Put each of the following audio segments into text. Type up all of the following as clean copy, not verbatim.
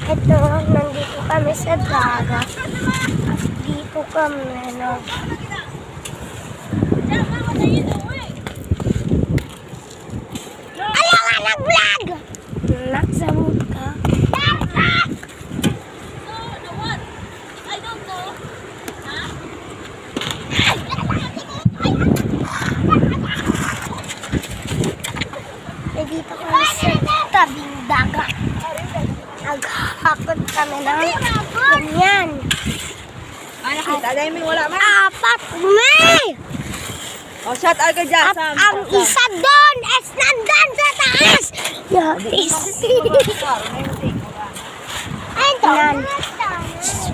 Ito, nandito kami sa dagat. Dito kami, Ayaw nga nag-vlog! Nagsamot ka. Dito kami sa tabing dagat. Naghakot kami ng ganyan. Nakita, dahil may wala man. 4 May! O, shout out ka dyan. At ang isa doon is nandun sa taas! Notice! Ayun,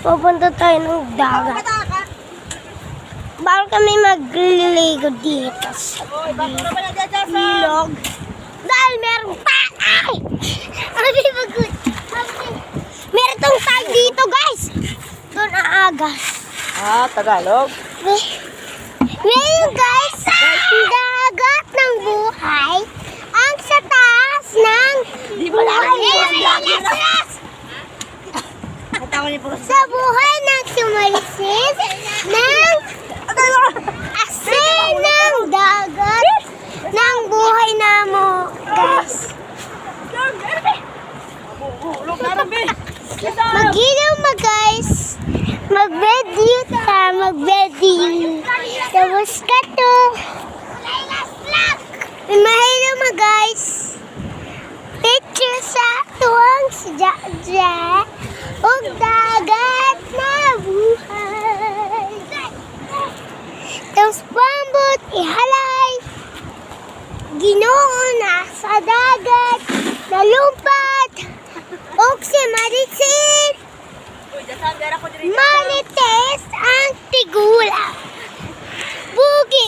pupunta tayo ng dagat. Bawal kami magliligo dito sa ilog. Dahil merong tayo! Meron tong tayo dito, guys! Doon aagas. Tagalog. Ngayon, guys, ang dagat ng buhay ang sa taas ng sa buhay ng sumalisid ng asin ng dagat ng buhay na mo, guys. Mag-ilaw mo, guys. Mag-video ta, mag-video. Tapos ka to. Mahilo mo, guys. Picture sa tuwang sadya o dagat na buhay. Tapos pambot, ihalay. Ginoo na sa dagat, nalumpat. O si Marisin. Marites ang tigula. Bugi,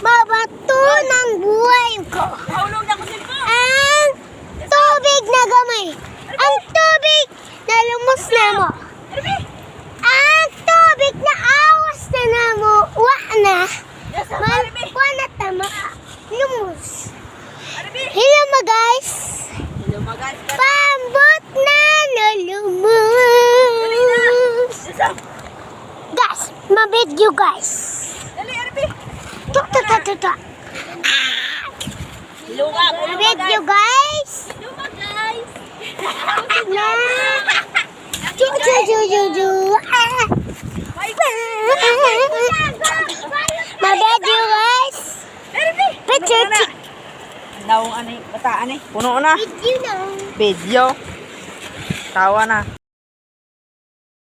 mabato ng buhay ko. Ang tubig na gamay. Ang tubig na lumos na mo. Ang tubig na awas na na mo. Wa na. Malpa na tama. Lumos. Hello mga guys. Pambot na nalumos. Guys, mabidyo guys. Tuta. Mabidyo guys. Ju. Mabidyo guys. Picture. Daw, bataan puno na. Video na. Video. Tawa na.